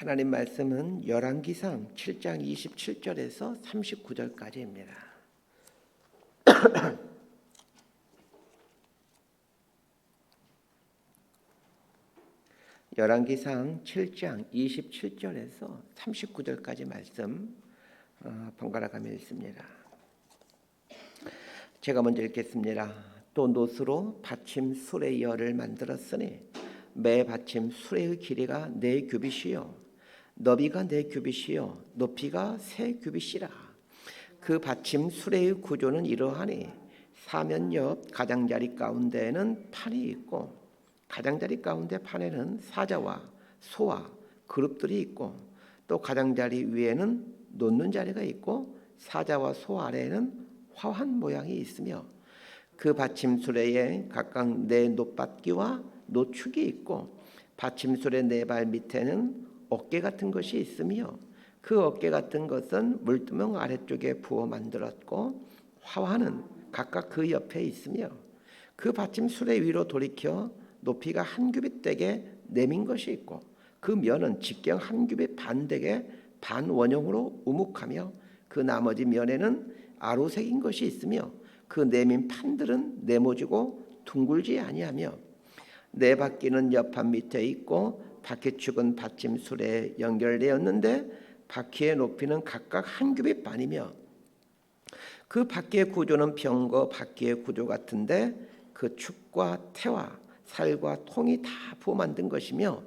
하나님 말씀은 열왕기상 7장 27절에서 39절까지입니다. 열왕기상 7장 27절에서 39절까지 말씀 번갈아 가며 읽습니다. 제가 먼저 읽겠습니다. 또 노스로 받침 수레 열을 만들었으니 매 받침 수레의 길이가 4규빗이요 너비가 4규빗이요 높이가 3규빗이라. 그 받침 수레의 구조는 이러하니 사면 옆 가장자리 가운데에는 판이 있고 가장자리 가운데 판에는 사자와 소와 그룹들이 있고 또 가장자리 위에는 놓는 자리가 있고 사자와 소 아래에는 화환 모양이 있으며 그 받침 수레에 각각 4 놋받기와 노축이 있고 받침 수레 4발 밑에는 어깨 같은 것이 있으며 그 어깨 같은 것은 물두멍 아래쪽에 부어 만들었고 화환은 각각 그 옆에 있으며 그 받침 수레 위로 돌이켜 높이가 1규빗 되게 내민 것이 있고 그 면은 직경 1규빗 반 되게 반원형으로 우묵하며 그 나머지 면에는 아로색인 것이 있으며 그 내민 판들은 네모지고 둥글지 아니하며 4바퀴는 옆판 밑에 있고 바퀴축은 받침 수레에 연결되었는데 바퀴의 높이는 각각 1규빗 반이며 그 바퀴의 구조는 병거 바퀴의 구조 같은데 그 축과 태와 살과 통이 다 부어 만든 것이며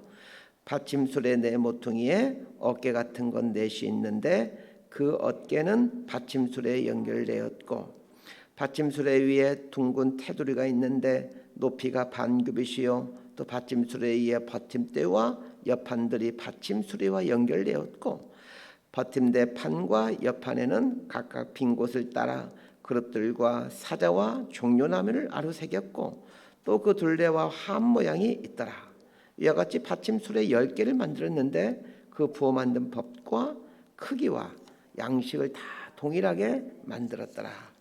받침 수레 4모퉁이에 어깨 같은 건 4이 있는데 그 어깨는 받침 수레에 연결되었고 받침 수레 위에 둥근 테두리가 있는데 높이가 반규빗이요 또 받침 수레 위에 버팀대와 옆판들이 받침 수레와 연결되었고 버팀대 판과 옆판에는 각각 빈 곳을 따라 그릇들과 사자와 종려나무를 아로새겼고 또 그 둘레와 함 모양이 있더라. 이와 같이 받침 수레 10개를 만들었는데 그 부어 만든 법과 크기와 양식을 다 동일하게 만들었더라.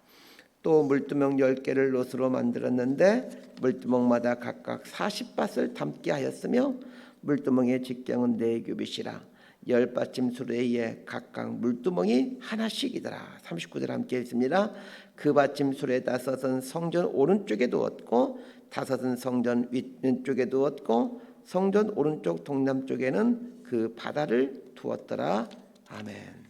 또 물두멍 10개를 놋으로 만들었는데 물두멍마다 각각 40밭을 담게 하였으며 물두멍의 직경은 4규빗이라 10받침 수레에 각각 물두멍이 하나씩이더라. 39절 함께 읽습니다. 그 받침 수레 5은 성전 오른쪽에 두었고 5은 성전 왼쪽에 두었고 성전 오른쪽 동남쪽에는 그 바다를 두었더라. 아멘.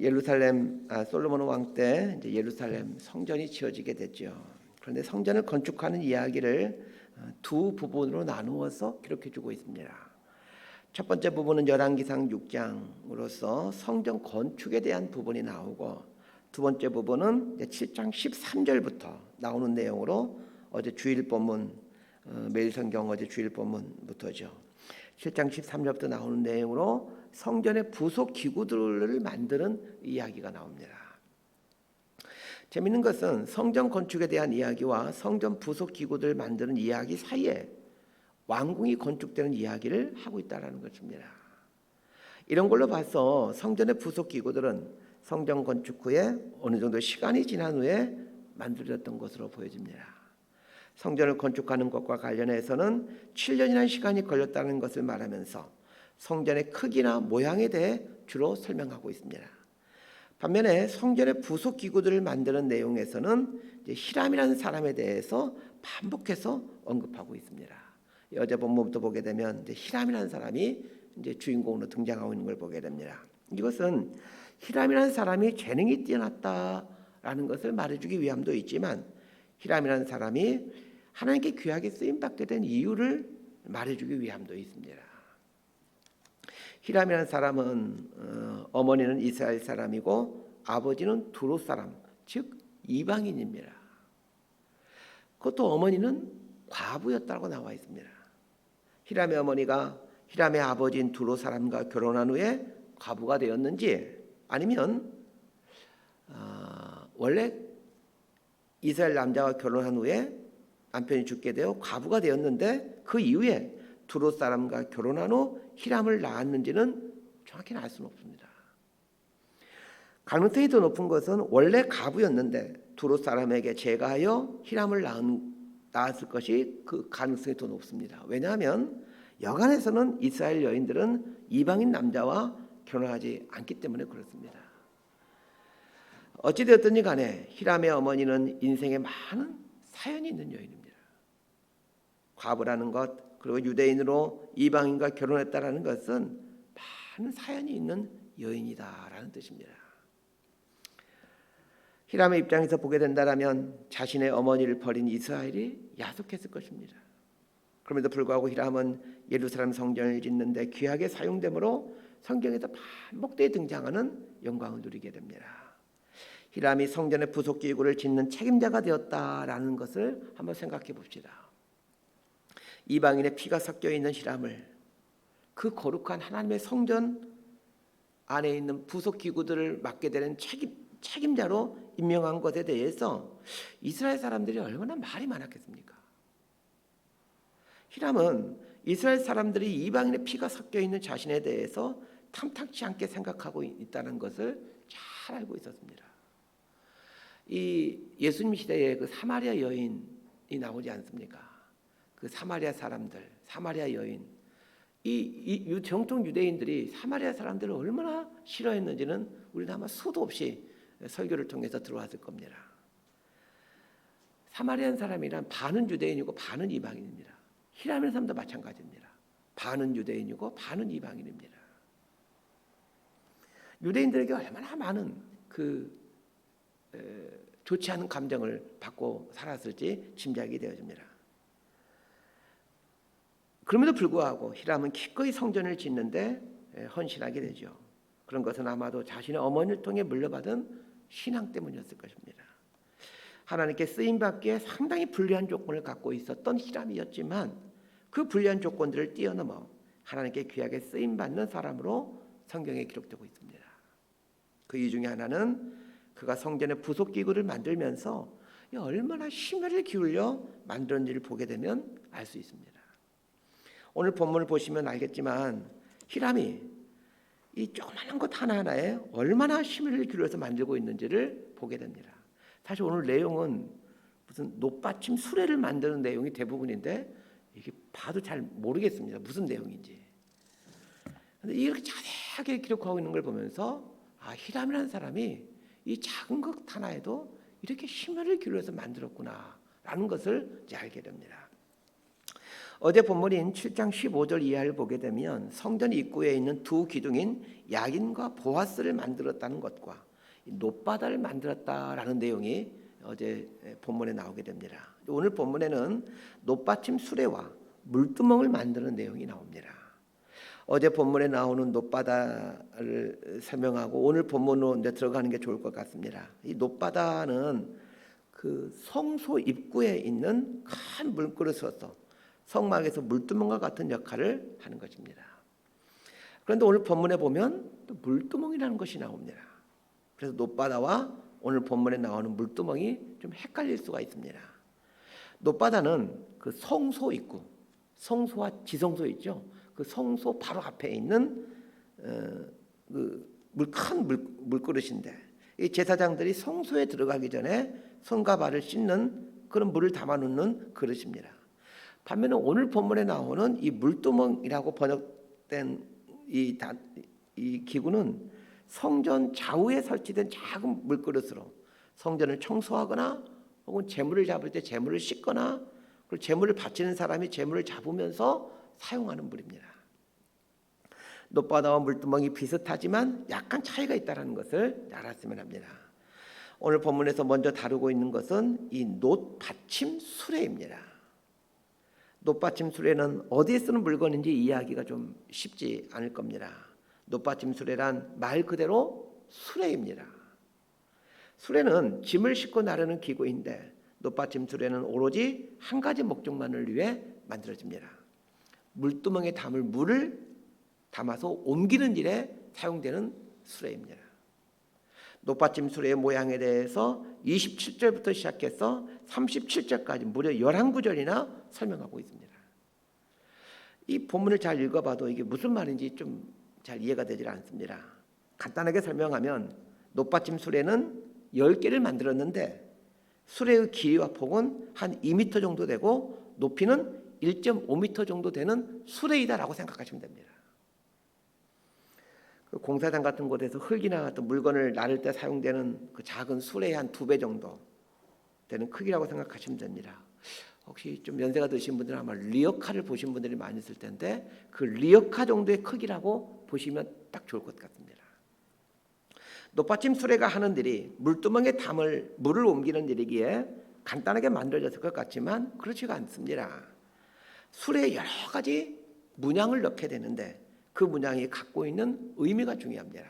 예루살렘 솔로몬 왕 때 이제 예루살렘 성전이 지어지게 됐죠. 그런데 성전을 건축하는 이야기를 두 부분으로 나누어서 기록해주고 있습니다. 첫 번째 부분은 열왕기상 6장으로서 성전 건축에 대한 부분이 나오고 두 번째 부분은 7장 13절부터 나오는 내용으로 어제 주일 본문 매일 성경 어제 주일 본문부터죠. 7장 13절부터 나오는 내용으로 성전의 부속 기구들을 만드는 이야기가 나옵니다. 재미있는 것은 성전 건축에 대한 이야기와 성전 부속 기구들을 만드는 이야기 사이에 왕궁이 건축되는 이야기를 하고 있다는 것입니다. 이런 걸로 봐서 성전의 부속 기구들은 성전 건축 후에 어느 정도 시간이 지난 후에 만들어졌던 것으로 보여집니다. 성전을 건축하는 것과 관련해서는 7년이라는 시간이 걸렸다는 것을 말하면서 성전의 크기나 모양에 대해 주로 설명하고 있습니다. 반면에 성전의 부속 기구들을 만드는 내용에서는 히람이라는 사람에 대해서 반복해서 언급하고 있습니다. 어제 본문부터 보게 되면 히람이라는 사람이 이제 주인공으로 등장하고 있는 걸 보게 됩니다. 이것은 히람이라는 사람이 재능이 뛰어났다라는 것을 말해주기 위함도 있지만 히람이라는 사람이 하나님께 귀하게 쓰임받게 된 이유를 말해주기 위함도 있습니다. 히람이라는 사람은 어머니는 이스라엘 사람이고 아버지는 두로 사람, 즉 이방인입니다. 그것도 어머니는 과부였다고 나와 있습니다. 히람의 어머니가 히람의 아버지인 두로 사람과 결혼한 후에 과부가 되었는지 아니면 원래 이스라엘 남자와 결혼한 후에 남편이 죽게 되어 과부가 되었는데 그 이후에 두로 사람과 결혼한 후 히람을 낳았는지는 정확히는 알 수는 없습니다. 가능성이 더 높은 것은 원래 과부였는데 두로 사람에게 제가하여 히람을 낳았을 것이 그 가능성이 더 높습니다. 왜냐하면 여간에서는 이스라엘 여인들은 이방인 남자와 결혼하지 않기 때문에 그렇습니다. 어찌되었든지 간에 히람의 어머니는 인생에 많은 사연이 있는 여인입니다. 과부라는 것, 그리고 유대인으로 이방인과 결혼했다라는 것은 많은 사연이 있는 여인이다라는 뜻입니다. 히람의 입장에서 보게 된다면 자신의 어머니를 버린 이스라엘이 야속했을 것입니다. 그럼에도 불구하고 히람은 예루살렘 성전을 짓는데 귀하게 사용되므로 성경에서 반복되게 등장하는 영광을 누리게 됩니다. 히람이 성전의 부속 기구를 짓는 책임자가 되었다라는 것을 한번 생각해 봅시다. 이방인의 피가 섞여 있는 히람을 그 거룩한 하나님의 성전 안에 있는 부속 기구들을 맡게 되는 책임자로 임명한 것에 대해서 이스라엘 사람들이 얼마나 말이 많았겠습니까? 히람은 이스라엘 사람들이 이방인의 피가 섞여 있는 자신에 대해서 탐탁치 않게 생각하고 있다는 것을 잘 알고 있었습니다. 이 예수님 시대에 그 사마리아 여인이 나오지 않습니까? 그 사마리아 사람들, 사마리아 여인, 이 정통 유대인들이 사마리아 사람들을 얼마나 싫어했는지는 우리는 아마 수도 없이 설교를 통해서 들어왔을 겁니다. 사마리아 사람이란 반은 유대인이고 반은 이방인입니다. 히람의 사람도 마찬가지입니다. 반은 유대인이고 반은 이방인입니다. 유대인들에게 얼마나 많은 좋지 않은 감정을 받고 살았을지 짐작이 되어집니다. 그럼에도 불구하고 히람은 기꺼이 성전을 짓는데 헌신하게 되죠. 그런 것은 아마도 자신의 어머니를 통해 물려받은 신앙 때문이었을 것입니다. 하나님께 쓰임받기에 상당히 불리한 조건을 갖고 있었던 히람이었지만 그 불리한 조건들을 뛰어넘어 하나님께 귀하게 쓰임받는 사람으로 성경에 기록되고 있습니다. 그 이유 중에 하나는 그가 성전의 부속 기구를 만들면서 얼마나 심혈을 기울여 만들었는지를 보게 되면 알 수 있습니다. 오늘 본문을 보시면 알겠지만 히람이 이 조그마한 것 하나하나에 얼마나 심혈을 기울여서 만들고 있는지를 보게 됩니다. 사실 오늘 내용은 무슨 높받침 수레를 만드는 내용이 대부분인데 이게 봐도 잘 모르겠습니다. 무슨 내용인지. 그런데 이렇게 자세하게 기록하고 있는 걸 보면서 히람이라는 사람이 이 작은 것 하나에도 이렇게 심혈을 기울여서 만들었구나라는 것을 이제 알게 됩니다. 어제 본문인 7장 15절 이하를 보게 되면 성전 입구에 있는 두 기둥인 야긴과 보아스를 만들었다는 것과 놋바다를 만들었다라는 내용이 어제 본문에 나오게 됩니다. 오늘 본문에는 놋받침 수레와 물두멍을 만드는 내용이 나옵니다. 어제 본문에 나오는 놋바다를 설명하고 오늘 본문으로 이제 들어가는 게 좋을 것 같습니다. 이 놋바다는 그 성소 입구에 있는 큰 물그릇으로서 성막에서 물두멍과 같은 역할을 하는 것입니다. 그런데 오늘 본문에 보면 또 물두멍이라는 것이 나옵니다. 그래서 놋바다와 오늘 본문에 나오는 물두멍이 좀 헷갈릴 수가 있습니다. 놋바다는 그 성소 입구, 성소와 지성소 있죠. 그 성소 바로 앞에 있는 큰 물그릇인데 이 제사장들이 성소에 들어가기 전에 손과 발을 씻는 그런 물을 담아놓는 그릇입니다. 반면에 오늘 본문에 나오는 이 물두멍이라고 번역된 이 기구는 성전 좌우에 설치된 작은 물그릇으로 성전을 청소하거나 혹은 재물을 잡을 때 재물을 씻거나 그리고 재물을 바치는 사람이 재물을 잡으면서 사용하는 물입니다. 놋바다와 물두멍이 비슷하지만 약간 차이가 있다는 것을 알았으면 합니다. 오늘 본문에서 먼저 다루고 있는 것은 이 놋받침 수레입니다. 놋받침 수레는 어디에 쓰는 물건인지 이해하기가 좀 쉽지 않을 겁니다. 놋받침 수레란 말 그대로 수레입니다. 수레는 짐을 싣고 나르는 기구인데 놋받침 수레는 오로지 한 가지 목적만을 위해 만들어집니다. 물두멍에 담을 물을 담아서 옮기는 일에 사용되는 수레입니다. 놋받침 수레의 모양에 대해서 27절부터 시작해서 37절까지 무려 11구절이나 설명하고 있습니다. 이 본문을 잘 읽어봐도 이게 무슨 말인지 좀 잘 이해가 되질 않습니다. 간단하게 설명하면 놋받침 수레는 10개를 만들었는데 수레의 길이와 폭은 한 2m 정도 되고 높이는 1.5m 정도 되는 수레이다라고 생각하시면 됩니다. 그 공사장 같은 곳에서 흙이나 어떤 물건을 나를 때 사용되는 그 작은 수레의 한 2배 정도 되는 크기라고 생각하시면 됩니다. 혹시 좀 연세가 드신 분들은 아마 리어카를 보신 분들이 많이 있을 텐데 그 리어카 정도의 크기라고 보시면 딱 좋을 것 같습니다. 높받침 수레가 하는 일이 물두멍에 물을 옮기는 일이기에 간단하게 만들어졌을 것 같지만 그렇지가 않습니다. 수레에 여러 가지 문양을 넣게 되는데 그 문양이 갖고 있는 의미가 중요합니다.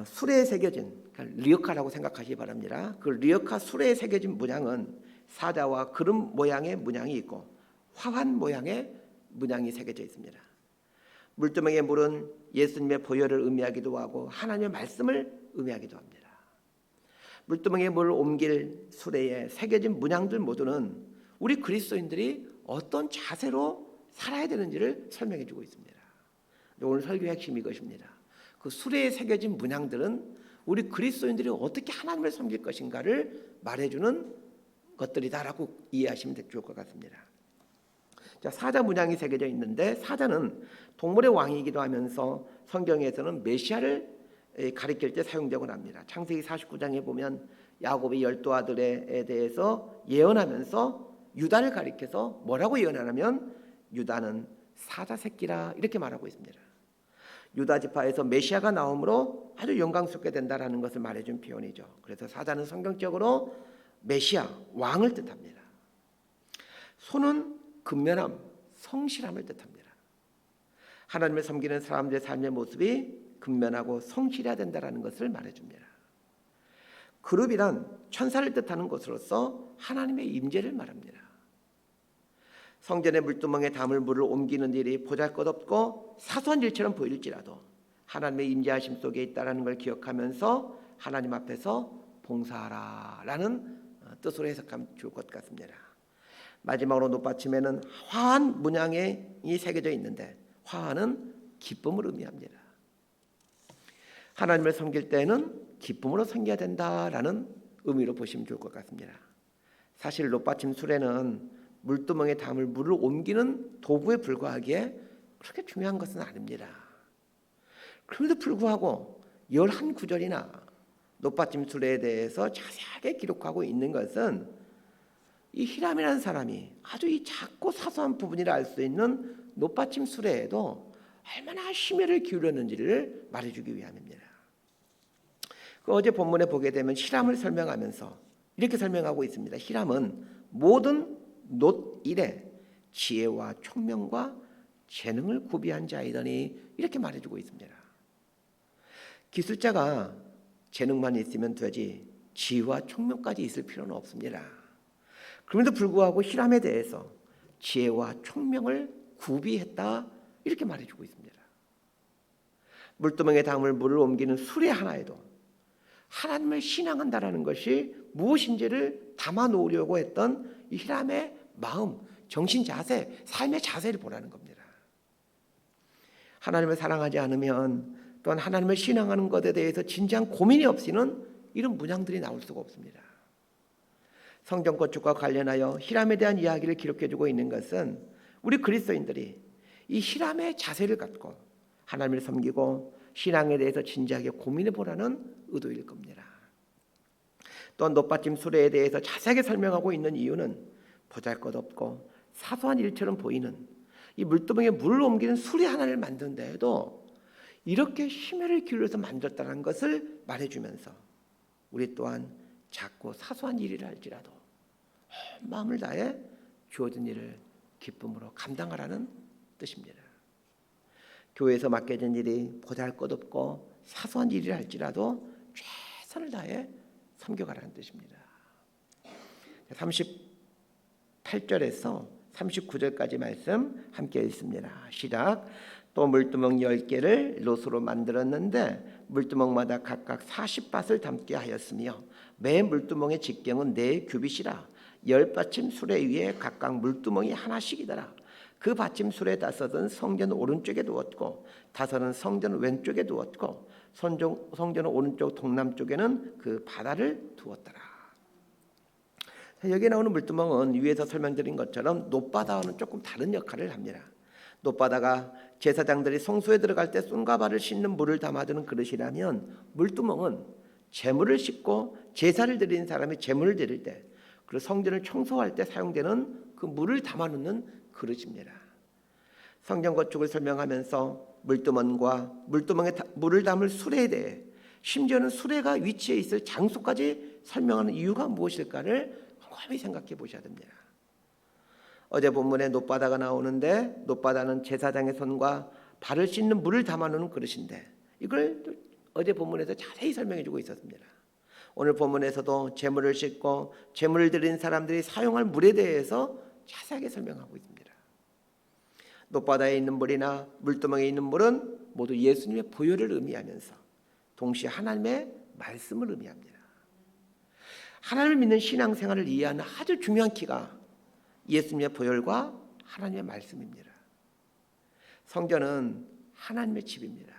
수레에 새겨진, 그러니까 리어카라고 생각하시기 바랍니다. 그 리어카 수레에 새겨진 문양은 사자와 그릇 모양의 문양이 있고 화환 모양의 문양이 새겨져 있습니다. 물두멍의 물은 예수님의 보혈을 의미하기도 하고 하나님의 말씀을 의미하기도 합니다. 물두멍의 물을 옮길 수레에 새겨진 문양들 모두는 우리 그리스도인들이 어떤 자세로 살아야 되는지를 설명해 주고 있습니다. 오늘 설교의 핵심이 이것입니다. 그 수레에 새겨진 문양들은 우리 그리스도인들이 어떻게 하나님을 섬길 것인가를 말해주는 것들이다라고 이해하시면 좋을 것 같습니다. 자, 사자 문양이 새겨져 있는데 사자는 동물의 왕이기도 하면서 성경에서는 메시아를 가리킬 때 사용되곤 합니다. 창세기 49장에 보면 야곱이 12아들에 대해서 예언하면서 유다를 가리켜서 뭐라고 예언하냐면 유다는 사자 새끼라 이렇게 말하고 있습니다. 유다 지파에서 메시아가 나오므로 아주 영광스럽게 된다라는 것을 말해준 표현이죠. 그래서 사자는 성경적으로 메시아, 왕을 뜻합니다. 소는 근면함, 성실함을 뜻합니다. 하나님을 섬기는 사람들의 삶의 모습이 근면하고 성실해야 된다는 것을 말해줍니다. 그룹이란 천사를 뜻하는 것으로서 하나님의 임재를 말합니다. 성전의 물두멍에 담을 물을 옮기는 일이 보잘것없고 사소한 일처럼 보일지라도 하나님의 임재하심 속에 있다는 걸 기억하면서 하나님 앞에서 봉사하라라는 뜻으로 해석하면 좋을 것 같습니다. 마지막으로 높받침에는 화환 문양이 새겨져 있는데 화환은 기쁨을 의미합니다. 하나님을 섬길 때는 기쁨으로 섬겨야 된다라는 의미로 보시면 좋을 것 같습니다. 사실 높받침 수레는 물두멍에 담을 물을 옮기는 도구에 불과하기에 그렇게 중요한 것은 아닙니다. 그럼에도 불구하고 11구절이나 높받침 수레에 대해서 자세하게 기록하고 있는 것은 이 히람이라는 사람이 아주 이 작고 사소한 부분이라 알 수 있는 높받침 수레에도 얼마나 심혈을 기울였는지를 말해주기 위함입니다. 어제 본문에 보게 되면 히람을 설명하면서 이렇게 설명하고 있습니다. 히람은 모든 놋일에 지혜와 총명과 재능을 구비한 자이더니 이렇게 말해주고 있습니다. 기술자가 재능만 있으면 되지 지혜와 총명까지 있을 필요는 없습니다. 그럼에도 불구하고 히람에 대해서 지혜와 총명을 구비했다 이렇게 말해주고 있습니다. 물두멍에 담을 물을 옮기는 수레 하나에도 하나님을 신앙한다라는 것이 무엇인지를 담아놓으려고 했던 이 히람의 마음, 정신 자세, 삶의 자세를 보라는 겁니다. 하나님을 사랑하지 않으면 또한 하나님을 신앙하는 것에 대해서 진지한 고민이 없이는 이런 문양들이 나올 수가 없습니다. 성경 건축과 관련하여 히람에 대한 이야기를 기록해주고 있는 것은 우리 그리스도인들이 이 히람의 자세를 갖고 하나님을 섬기고 신앙에 대해서 진지하게 고민해 보라는 의도일 겁니다. 또한 높받침 수레에 대해서 자세하게 설명하고 있는 이유는 보잘것없고 사소한 일처럼 보이는 이 물두멍에 물을 옮기는 수레 하나를 만든 데에도 이렇게 심혈을 기울여서 만들었다는 것을 말해주면서 우리 또한 작고 사소한 일이라 할지라도 마음을 다해 주어진 일을 기쁨으로 감당하라는 뜻입니다. 교회에서 맡겨진 일이 보잘것없고 사소한 일이라 할지라도 최선을 다해 섬겨가라는 뜻입니다. 38절에서 39절까지 말씀 함께 읽습니다. 시작. 또 물두멍 10개를 롯으로 만들었는데 물두멍마다 각각 40밭을 담게 하였으며 매 물두멍의 직경은 4규빗이라 10받침 수레 위에 각각 물두멍이 하나씩이더라. 그 받침 수레 5은 성전 오른쪽에 두었고 5은 성전 왼쪽에 두었고 성전 오른쪽 동남쪽에는 그 바다를 두었더라. 여기에 나오는 물두멍은 위에서 설명드린 것처럼 놋바다와는 조금 다른 역할을 합니다. 놋바다가 제사장들이 성소에 들어갈 때 손과 발을 씻는 물을 담아두는 그릇이라면, 물두멍은 제물을 씻고 제사를 드리는 사람이 제물을 드릴 때, 그리고 성전을 청소할 때 사용되는 그 물을 담아놓는 그릇입니다. 성전 건축을 설명하면서 물두멍과 물두멍에 물을 담을 수레에 대해, 심지어는 수레가 위치해 있을 장소까지 설명하는 이유가 무엇일까를 곰곰이 생각해 보셔야 됩니다. 어제 본문에 놋바다가 나오는데, 놋바다는 제사장의 손과 발을 씻는 물을 담아놓는 그릇인데, 이걸 어제 본문에서 자세히 설명해 주고 있었습니다. 오늘 본문에서도 제물을 씻고 제물을 드린 사람들이 사용할 물에 대해서 자세하게 설명하고 있습니다. 놋바다에 있는 물이나 물두멍에 있는 물은 모두 예수님의 보혈을 의미하면서 동시에 하나님의 말씀을 의미합니다. 하나님을 믿는 신앙생활을 이해하는 아주 중요한 키가 예수님의 보혈과 하나님의 말씀입니다. 성전은 하나님의 집입니다.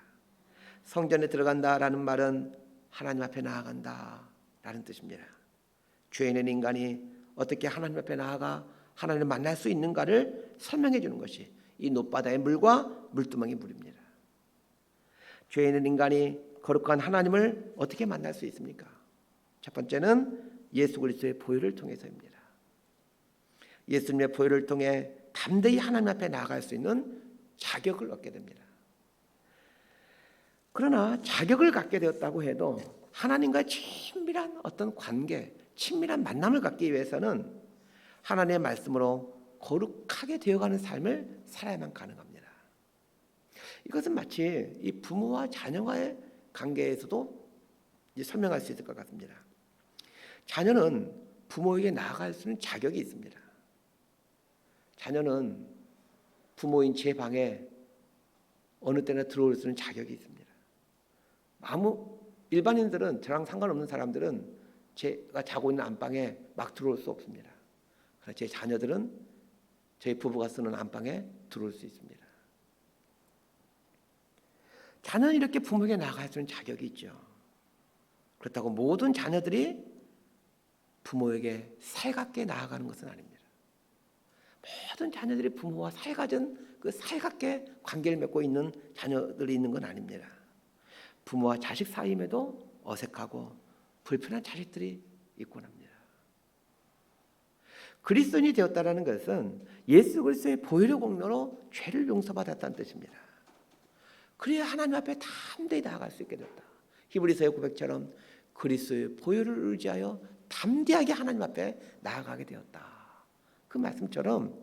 성전에 들어간다라는 말은 하나님 앞에 나아간다라는 뜻입니다. 죄 있는 인간이 어떻게 하나님 앞에 나아가 하나님을 만날 수 있는가를 설명해 주는 것이 이 놋바다의 물과 물두멍의 물입니다. 죄 있는 인간이 거룩한 하나님을 어떻게 만날 수 있습니까? 첫 번째는 예수 그리스도의 보혈을 통해서입니다. 예수님의 보혈을 통해 담대히 하나님 앞에 나아갈 수 있는 자격을 얻게 됩니다. 그러나 자격을 갖게 되었다고 해도 하나님과의 친밀한 어떤 관계, 친밀한 만남을 갖기 위해서는 하나님의 말씀으로 거룩하게 되어가는 삶을 살아야만 가능합니다. 이것은 마치 이 부모와 자녀와의 관계에서도 설명할 수 있을 것 같습니다. 자녀는 부모에게 나아갈 수 있는 자격이 있습니다. 자녀는 부모인 제 방에 어느 때나 들어올 수 있는 자격이 있습니다. 아무 일반인들은, 저랑 상관없는 사람들은 제가 자고 있는 안방에 막 들어올 수 없습니다. 그러나 제 자녀들은 저희 부부가 쓰는 안방에 들어올 수 있습니다. 자녀는 이렇게 부모에게 나아갈 수 있는 자격이 있죠. 그렇다고 모든 자녀들이 부모에게 살갑게 나아가는 것은 아닙니다. 모든 자녀들이 부모와 살가진 그 살갑게 관계를 맺고 있는 자녀들이 있는 건 아닙니다. 부모와 자식 사이임에도 어색하고 불편한 자식들이 있곤 합니다. 그리스도인이 되었다는 것은 예수 그리스도의 보혈의 공로로 죄를 용서받았다는 뜻입니다. 그래야 하나님 앞에 담대히 나아갈 수 있게 됐다. 히브리서의 고백처럼 그리스도의 보혈을 의지하여 담대하게 하나님 앞에 나아가게 되었다. 그 말씀처럼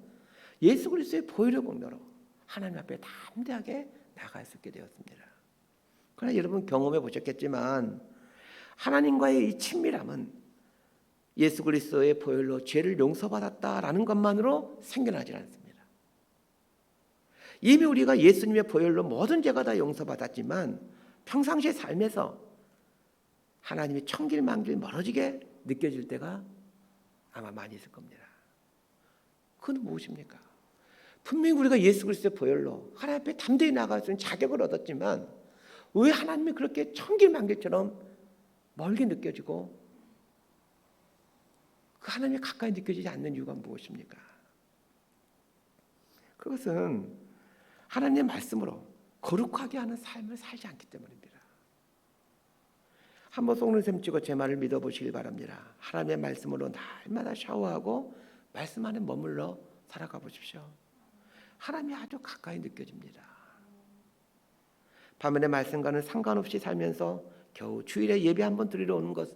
예수 그리스도의 보혈의 공로로 하나님 앞에 담대하게 나아갈 수 있게 되었습니다. 그러나 여러분 경험해 보셨겠지만 하나님과의 이 친밀함은 예수 그리스도의 보혈로 죄를 용서받았다라는 것만으로 생겨나지 않습니다. 이미 우리가 예수님의 보혈로 모든 죄가 다 용서받았지만 평상시의 삶에서 하나님이 천길만길 멀어지게 느껴질 때가 아마 많이 있을 겁니다. 그건 무엇입니까? 분명히 우리가 예수 그리스도의 보혈로 하나님 앞에 담대히 나아갈 수 있는 자격을 얻었지만 왜 하나님이 그렇게 천길만길처럼 멀게 느껴지고 그 하나님이 가까이 느껴지지 않는 이유가 무엇입니까? 그것은 하나님의 말씀으로 거룩하게 하는 삶을 살지 않기 때문입니다. 한번 속는 셈 치고 제 말을 믿어보시길 바랍니다. 하나님의 말씀으로 날마다 샤워하고 말씀 안에 머물러 살아가 보십시오. 하나님이 아주 가까이 느껴집니다. 반면에 말씀과는 상관없이 살면서 겨우 주일에 예배 한번 드리러 오는 것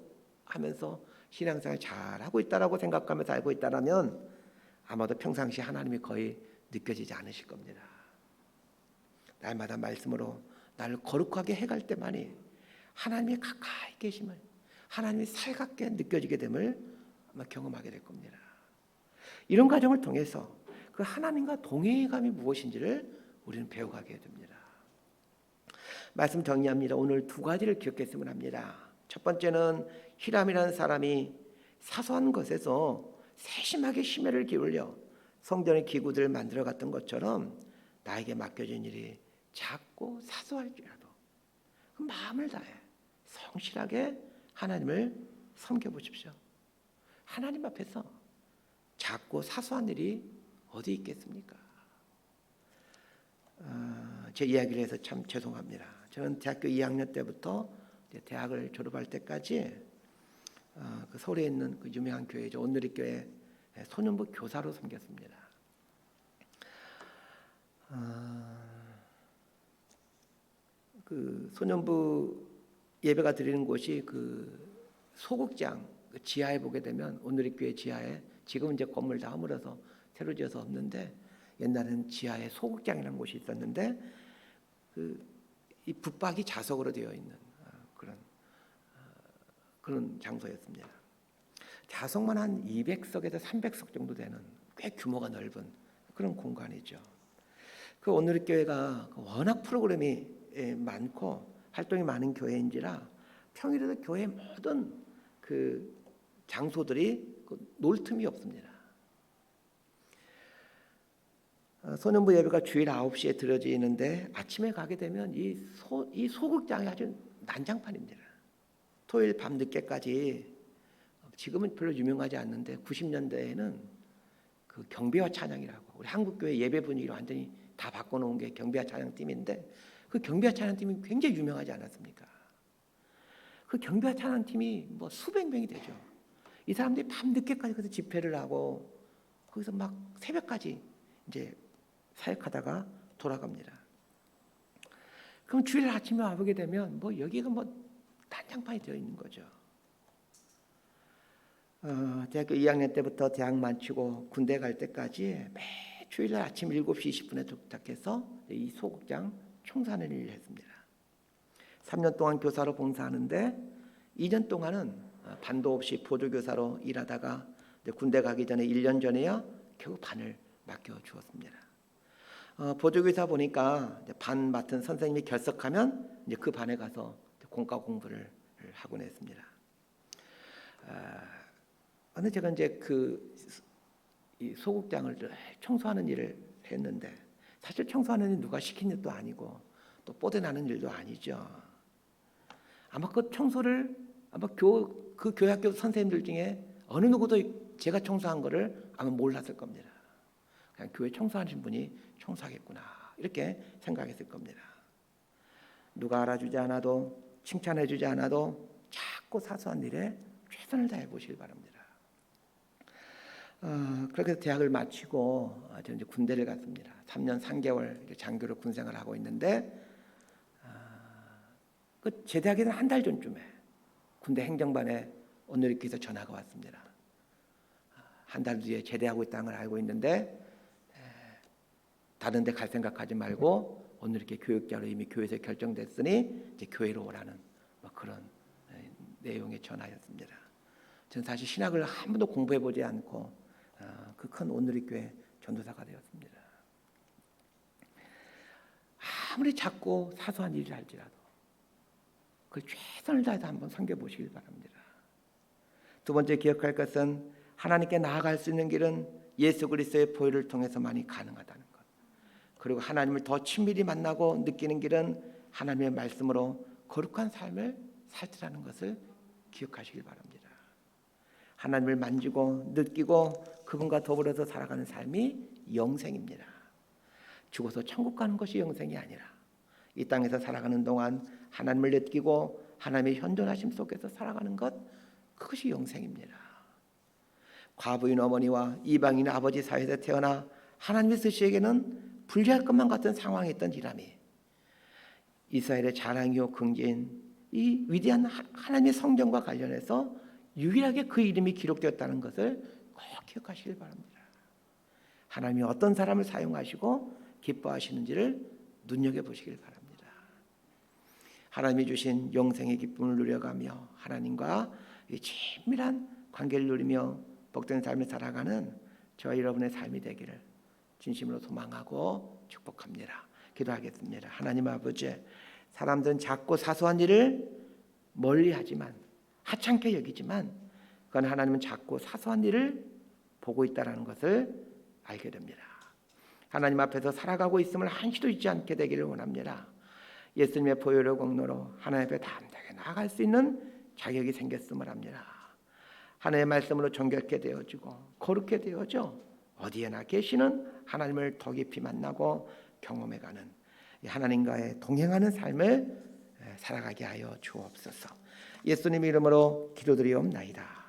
하면서 신앙생활 잘하고 있다라고 생각하며 살고 있다라면 아마도 평상시 하나님이 거의 느껴지지 않으실 겁니다. 날마다 말씀으로 나를 거룩하게 해갈 때만이 하나님이 가까이 계심을, 하나님이 살갑게 느껴지게 됨을 아마 경험하게 될 겁니다. 이런 과정을 통해서 그 하나님과 동행감이 무엇인지를 우리는 배워가게 됩니다. 말씀 정리합니다. 오늘 두 가지를 기억했으면 합니다. 첫 번째는 히람이라는 사람이 사소한 것에서 세심하게 심혈을 기울여 성전의 기구들을 만들어 갔던 것처럼 나에게 맡겨진 일이 작고 사소할지라도 그 마음을 다해 성실하게 하나님을 섬겨보십시오. 하나님 앞에서 작고 사소한 일이 어디 있겠습니까? 제 이야기를 해서 참 죄송합니다. 저는 대학교 2학년 때부터 대학을 졸업할 때까지 그 서울에 있는 그 유명한 교회죠. 온누리교회 소년부 교사로 섬겼습니다. 그 소년부 예배가 드리는 곳이 그 소극장 그 지하에 보게 되면 온누리교회 지하에 지금은 이제 건물 다 허물어서 새로 지어서 없는데 옛날에는 지하에 소극장이라는 곳이 있었는데 이 붙박이 자석으로 되어 있는 그런 장소였습니다. 자석만 한 200석에서 300석 정도 되는 꽤 규모가 넓은 그런 공간이죠. 그 온누리교회가 워낙 프로그램이 많고 활동이 많은 교회인지라 평일에도 교회 모든 그 장소들이 놀 틈이 없습니다. 소년부 예배가 주일 9시에 드려지는데 아침에 가게 되면 이 소극장이 아주 난장판입니다. 토요일 밤 늦게까지 지금은 별로 유명하지 않는데 90년대에는 그 경배와 찬양이라고 우리 한국교회 예배 분위기를 완전히 다 바꿔놓은 게 경배와 찬양팀인데 그 경배와 찬양팀이 굉장히 유명하지 않았습니까? 그 경배와 찬양팀이 뭐 수백 명이 되죠. 이 사람들이 밤 늦게까지 거기서 집회를 하고 거기서 막 새벽까지 이제 사역하다가 돌아갑니다. 그럼 주일 아침에 와보게 되면 뭐 여기가 뭐 난장판이 되어 있는 거죠. 대학교 2학년 때부터 대학 마치고 군대 갈 때까지 매 주일날 아침 7시 20분에 도착해서 이 소극장 청소하는 일을 했습니다. 3년 동안 교사로 봉사하는데 2년 동안은 반도 없이 보조교사로 일하다가 군대 가기 전에 1년 전에야 겨우 반을 맡겨주었습니다. 보조교사 보니까 반 맡은 선생님이 결석하면 이제 그 반에 가서 공과 공부를 하곤 했습니다. 근데 제가 이제 이 소극장을 늘 청소하는 일을 했는데 사실 청소하는 일 누가 시킨 일도 아니고 또 뽀대나는 일도 아니죠. 아마 그 청소를 아마 그 교회학교 선생님들 중에 어느 누구도 제가 청소한 거를 아마 몰랐을 겁니다. 그냥 교회 청소하신 분이 청소하겠구나 이렇게 생각했을 겁니다. 누가 알아주지 않아도 칭찬해주지 않아도 작고 사소한 일에 최선을 다해 보시길 바랍니다. 그렇게 대학을 마치고 저는 이제 군대를 갔습니다. 3년 3개월 장교로 군생활을 하고 있는데 그 제대하기 전 한 달 전쯤에 군대 행정반에 온누리교회에서 전화가 왔습니다. 한 달 뒤에 제대하고 있다는 걸 알고 있는데 다른 데 갈 생각하지 말고 온누리교회 교육자로 이미 교회에서 결정됐으니 이제 교회로 오라는 그런 내용의 전화였습니다. 저는 사실 신학을 한 번도 공부해보지 않고 그 큰 온누리교회 전도사가 되었습니다. 아무리 작고 사소한 일을 할지라도 그 최선을 다해서 한번 섬겨보시길 바랍니다. 두 번째 기억할 것은 하나님께 나아갈 수 있는 길은 예수 그리스도의 보혈을 통해서만이 가능하다는 것. 그리고 하나님을 더 친밀히 만나고 느끼는 길은 하나님의 말씀으로 거룩한 삶을 살리라는 것을 기억하시길 바랍니다. 하나님을 만지고 느끼고 그분과 더불어서 살아가는 삶이 영생입니다. 죽어서 천국 가는 것이 영생이 아니라 이 땅에서 살아가는 동안 하나님을 느끼고 하나님의 현존하심 속에서 살아가는 것, 그것이 영생입니다. 과부인 어머니와 이방인 아버지 사이에서 태어나 하나님의 스시에게는 불리할 것만 같은 상황에 있던 이람이 이스라엘의 자랑이요 긍지인 이 위대한 하나님의 성전과 관련해서 유일하게 그 이름이 기록되었다는 것을 꼭 기억하시길 바랍니다. 하나님이 어떤 사람을 사용하시고 기뻐하시는지를 눈여겨보시길 바랍니다. 하나님이 주신 영생의 기쁨을 누려가며 하나님과 친밀한 관계를 누리며 복된 삶을 살아가는 저와 여러분의 삶이 되기를 진심으로 소망하고 축복합니다. 기도하겠습니다. 하나님 아버지, 사람들은 작고 사소한 일을 멀리하지만 하찮게 여기지만 그건 하나님은 작고 사소한 일을 보고 있다는 것을 알게 됩니다. 하나님 앞에서 살아가고 있음을 한시도 잊지 않게 되기를 원합니다. 예수님의 보혈의 공로로 하나님 앞에 담대하게 나아갈 수 있는 자격이 생겼음을 합니다. 하나님의 말씀으로 정결케 되어지고 거룩게 되어져 어디에나 계시는 하나님을 더 깊이 만나고 경험해가는 하나님과의 동행하는 삶을 살아가게 하여 주옵소서. 예수님 이름으로 기도드리옵나이다.